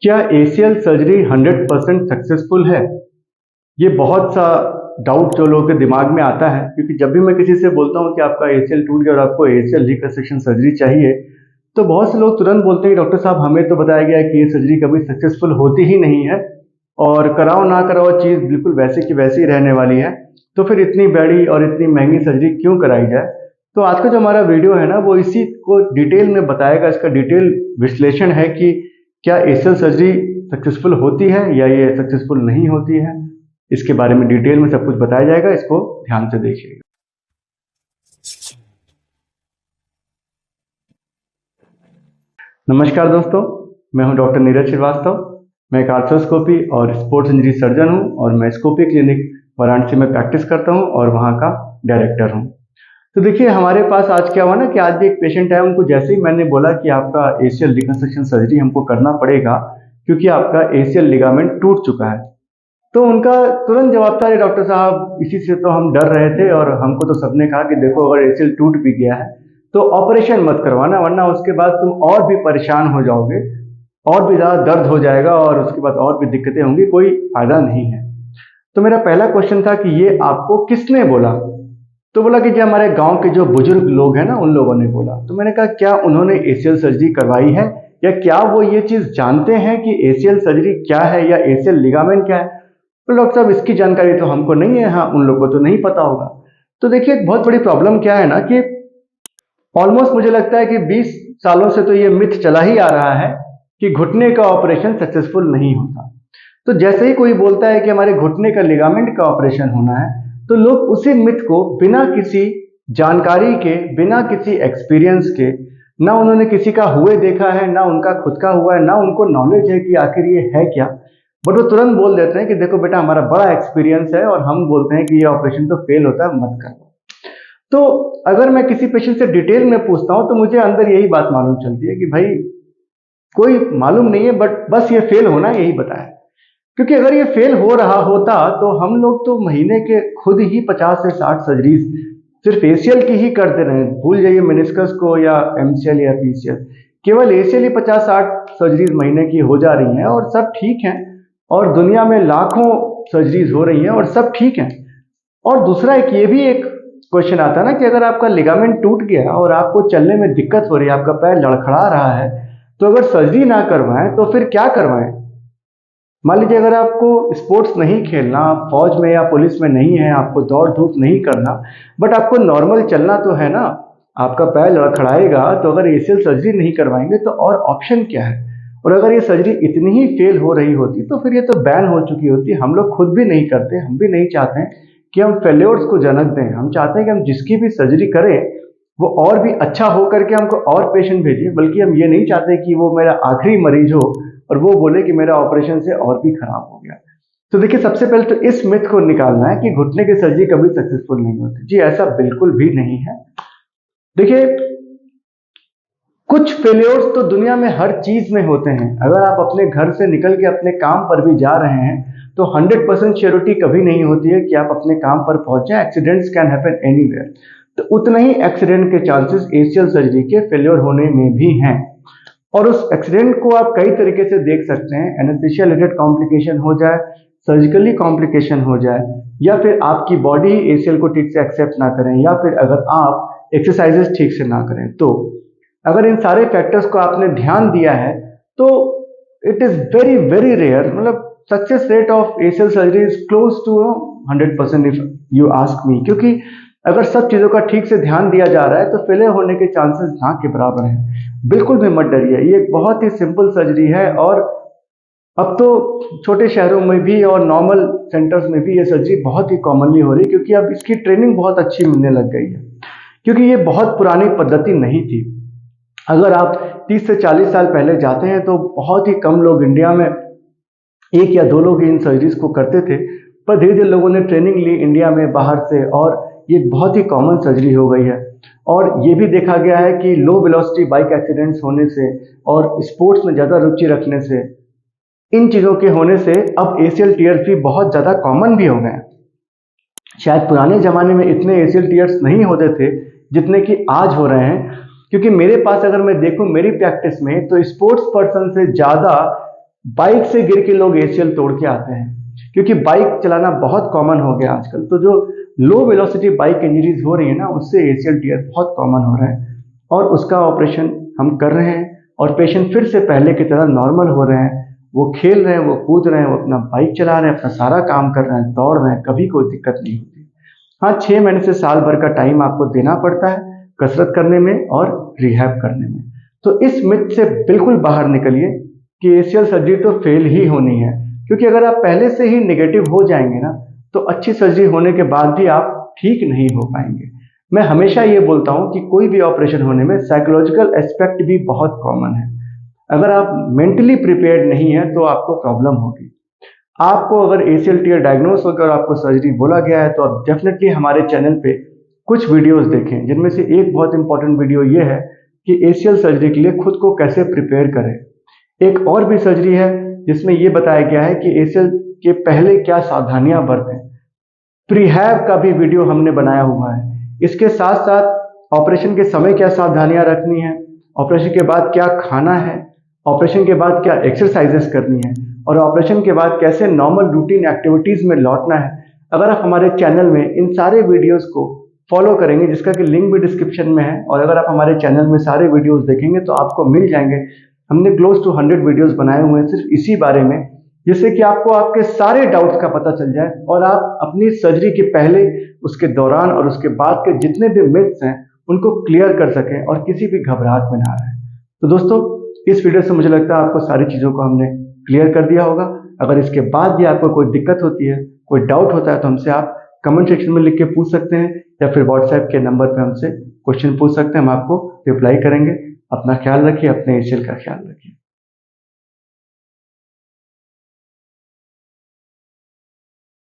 क्या ACL surgery 100% successful है? ये बहुत सा डाउट जो लोगों के दिमाग में आता है, क्योंकि जब भी मैं किसी से बोलता हूँ कि आपका एसीएल टूट गया और आपको एसीएल रिकंस्ट्रक्शन सर्जरी चाहिए, तो बहुत से लोग तुरंत बोलते हैं कि डॉक्टर साहब हमें तो बताया गया है कि ये सर्जरी कभी सक्सेसफुल होती ही नहीं है और कराओ ना कराओ चीज़ बिल्कुल वैसे की वैसी रहने वाली है, तो फिर इतनी बड़ी और इतनी महंगी सर्जरी क्यों कराई जाए। तो आज का जो हमारा वीडियो है ना, वो इसी को डिटेल में बताएगा। इसका डिटेल विश्लेषण है कि क्या एसीएल सर्जरी सक्सेसफुल होती है या ये सक्सेसफुल नहीं होती है। इसके बारे में डिटेल में सब कुछ बताया जाएगा, इसको ध्यान से देखिएगा। नमस्कार दोस्तों, मैं हूं डॉक्टर नीरज श्रीवास्तव। मैं एक आर्थ्रोस्कोपी और स्पोर्ट्स इंजरी सर्जन हूं और मैं स्कोपी क्लिनिक वाराणसी में प्रैक्टिस करता हूं और वहां का डायरेक्टर हूं। तो देखिए, हमारे पास आज क्या हुआ ना कि आज भी एक पेशेंट है, उनको जैसे ही मैंने बोला कि आपका एसीएल रिकंस्ट्रक्शन सर्जरी हमको करना पड़ेगा क्योंकि आपका एसीएल लिगामेंट टूट चुका है, तो उनका तुरंत जवाब था, डॉक्टर साहब इसी से तो हम डर रहे थे और हमको तो सबने कहा कि देखो अगर एसीएल टूट भी गया है तो ऑपरेशन मत करवाना, वरना उसके बाद तुम और भी परेशान हो जाओगे, और भी ज़्यादा दर्द हो जाएगा और उसके बाद और भी दिक्कतें होंगी, कोई फायदा नहीं है। तो मेरा पहला क्वेश्चन था कि ये आपको किसने बोला? तो बोला कि जो हमारे गांव के जो बुजुर्ग लोग हैं ना, उन लोगों ने बोला। तो मैंने कहा क्या उन्होंने एसीएल सर्जरी करवाई है या क्या वो ये चीज़ जानते हैं कि एसीएल सर्जरी क्या है या एसीएल लिगामेंट क्या है? तो डॉक्टर साहब इसकी जानकारी तो हमको नहीं है। हाँ, उन लोगों को तो नहीं पता होगा। तो देखिए, एक बहुत बड़ी प्रॉब्लम क्या है ना कि ऑलमोस्ट मुझे लगता है कि 20 सालों से तो ये मिथ चला ही आ रहा है कि घुटने का ऑपरेशन सक्सेसफुल नहीं होता। तो जैसे ही कोई बोलता है कि हमारे घुटने का लिगामेंट का ऑपरेशन होना है, तो लोग उसी मिथ को बिना किसी जानकारी के, बिना किसी एक्सपीरियंस के, ना उन्होंने किसी का हुए देखा है, ना उनका खुद का हुआ है, ना उनको नॉलेज है कि आखिर ये है क्या, बट वो तुरंत बोल देते हैं कि देखो बेटा हमारा बड़ा एक्सपीरियंस है और हम बोलते हैं कि ये ऑपरेशन तो फेल होता है, मत करो। तो अगर मैं किसी पेशेंट से डिटेल में पूछता हूं तो मुझे अंदर यही बात मालूम चलती है कि भाई कोई मालूम नहीं है, बट बस ये फेल होना यही बताया। क्योंकि अगर ये फेल हो रहा होता तो हम लोग तो महीने के खुद ही 50 से 60 सर्जरीज सिर्फ एसीएल की ही करते रहे। भूल जाइए मेनिस्कस को या एमसीएल या पीसीएल, केवल एसीएल ही 50-60 सर्जरीज महीने की हो जा रही हैं और सब ठीक हैं, और दुनिया में लाखों सर्जरीज हो रही हैं और सब ठीक हैं। और दूसरा एक ये भी एक क्वेश्चन आता है ना कि अगर आपका लिगामेंट टूट गया और आपको चलने में दिक्कत हो रही है, आपका पैर लड़खड़ा रहा है, तो अगर सर्जरी ना करवाएं तो फिर क्या करवाएं? मान लीजिए अगर आपको स्पोर्ट्स नहीं खेलना, आप फौज में या पुलिस में नहीं है, आपको दौड़ धूप नहीं करना, बट आपको नॉर्मल चलना तो है ना, आपका पैर लड़खड़ाएगा, तो अगर एसीएल सर्जरी नहीं करवाएंगे तो और ऑप्शन क्या है? और अगर ये सर्जरी इतनी ही फेल हो रही होती तो फिर ये तो बैन हो चुकी होती। हम लोग खुद भी नहीं करते, हम भी नहीं चाहते हैं कि हम फेल्योर्स को जन्म दें। हम चाहते हैं कि हम जिसकी भी सर्जरी करें वो और भी अच्छा हो करके हमको और पेशेंट भेजिए, बल्कि हम ये नहीं चाहते कि वो मेरा आखिरी मरीज हो और वो बोले कि मेरा ऑपरेशन से और भी खराब हो गया। तो देखिए, सबसे पहले तो इस मिथ को निकालना है कि घुटने की सर्जरी कभी सक्सेसफुल नहीं होती। जी ऐसा बिल्कुल भी नहीं है। देखिए, कुछ फेलियर्स तो दुनिया में हर चीज में होते हैं। अगर आप अपने घर से निकल के अपने काम पर भी जा रहे हैं तो 100% श्योरिटी कभी नहीं होती है कि आप अपने काम पर पहुंचे। Accidents can happen anywhere. तो उतना ही एक्सीडेंट के चांसेस एसीएल सर्जरी के फेलियर होने में भी हैं, और उस एक्सीडेंट को आप कई तरीके से देख सकते हैं। एनेस्थीसिया रिलेटेड कॉम्प्लिकेशन हो जाए, सर्जिकली कॉम्प्लिकेशन हो जाए, या फिर आपकी बॉडी ही एसीएल को ठीक से एक्सेप्ट ना करें, या फिर अगर आप एक्सरसाइजेस ठीक से ना करें। तो अगर इन सारे फैक्टर्स को आपने ध्यान दिया है तो it is very very rare, मतलब success rate of ACL surgery is close to 100% if you ask me. क्योंकि अगर सब चीजों का ठीक से ध्यान दिया जा रहा है तो फेलियर होने के चांसेस ना के बराबर हैं। बिल्कुल भी मत डरिए, ये एक बहुत ही सिंपल सर्जरी है, और अब तो छोटे शहरों में भी और नॉर्मल सेंटर्स में भी ये सर्जरी बहुत ही कॉमनली हो रही है, क्योंकि अब इसकी ट्रेनिंग बहुत अच्छी मिलने लग गई है। क्योंकि ये बहुत पुरानी पद्धति नहीं थी। अगर आप 30 से 40 साल पहले जाते हैं तो बहुत ही कम लोग, इंडिया में 1 या 2 लोग इन सर्जरीज को करते थे, पर धीरे धीरे लोगों ने ट्रेनिंग ली इंडिया में बाहर से, और ये बहुत ही कॉमन सर्जरी हो गई है। और ये भी देखा गया है कि लो वेलोसिटी बाइक एक्सीडेंट्स होने से और स्पोर्ट्स में ज़्यादा रुचि रखने से, इन चीज़ों के होने से अब एसीएल टीयर्स भी बहुत ज़्यादा कॉमन भी हो गए हैं। शायद पुराने ज़माने में इतने एसीएल टीयर्स नहीं होते थे जितने कि आज हो रहे हैं। क्योंकि मेरे पास अगर मैं देखूं मेरी प्रैक्टिस में, तो स्पोर्ट्स पर्सन से ज़्यादा बाइक से गिर के लोग एसीएल तोड़ के आते हैं, क्योंकि बाइक चलाना बहुत कॉमन हो गया आजकल। तो जो लो वेलोसिटी बाइक इंजरीज हो रही है ना, उससे एसीएल टीयर बहुत कॉमन हो रहा है, और उसका ऑपरेशन हम कर रहे हैं, और पेशेंट फिर से पहले की तरह नॉर्मल हो रहे हैं। वो खेल रहे हैं, वो कूद रहे हैं, वो अपना बाइक चला रहे हैं, अपना सारा काम कर रहे हैं, दौड़ रहे हैं, कभी कोई दिक्कत नहीं होती। हाँ, 6 महीने से साल भर का टाइम आपको देना पड़ता है कसरत करने में और रिहैब करने में। तो इस मिथ से बिल्कुल बाहर निकलिए कि एसीएल सर्जरी तो फेल ही होनी है, क्योंकि अगर आप पहले से ही नेगेटिव हो जाएंगे ना, तो अच्छी सर्जरी होने के बाद भी आप ठीक नहीं हो पाएंगे। मैं हमेशा ये बोलता हूँ कि कोई भी ऑपरेशन होने में साइकोलॉजिकल एस्पेक्ट भी बहुत कॉमन है। अगर आप मेंटली प्रिपेयर्ड नहीं है तो आपको प्रॉब्लम होगी। आपको अगर एसीएल टीयर डायग्नोस होकर आपको सर्जरी बोला गया है, तो आप डेफिनेटली हमारे चैनल पे कुछ वीडियोस देखें, जिनमें से एक बहुत इंपॉर्टेंट वीडियो ये है कि एसीएल सर्जरी के लिए खुद को कैसे प्रिपेयर करें। एक और भी सर्जरी है जिसमें ये बताया गया है कि एसीएल के पहले क्या सावधानियां बरतें। प्रीहैब का भी वीडियो हमने बनाया हुआ है। इसके साथ साथ ऑपरेशन के समय क्या सावधानियां रखनी है, ऑपरेशन के बाद क्या खाना है, ऑपरेशन के बाद क्या एक्सरसाइजेस करनी है, और ऑपरेशन के बाद कैसे नॉर्मल रूटीन एक्टिविटीज में लौटना है। अगर आप हमारे चैनल में इन सारे वीडियोस को फॉलो करेंगे, जिसका कि लिंक भी डिस्क्रिप्शन में है, और अगर आप हमारे चैनल में सारे वीडियोस देखेंगे तो आपको मिल जाएंगे। हमने क्लोज टू 100 वीडियोस बनाए हुए हैं सिर्फ इसी बारे में, जिससे कि आपको आपके सारे डाउट्स का पता चल जाए, और आप अपनी सर्जरी के पहले, उसके दौरान और उसके बाद के जितने भी मिथ्स हैं उनको क्लियर कर सकें और किसी भी घबराहट में ना रहें। तो दोस्तों, इस वीडियो से मुझे लगता है आपको सारी चीज़ों को हमने क्लियर कर दिया होगा। अगर इसके बाद भी आपको कोई दिक्कत होती है, कोई डाउट होता है, तो हमसे आप कमेंट सेक्शन में लिख के पूछ सकते हैं, या फिर व्हाट्सएप के नंबर पर हमसे क्वेश्चन पूछ सकते हैं। हम आपको रिप्लाई करेंगे। अपना ख्याल रखिए, अपने एसीएल का ख्याल रखिए।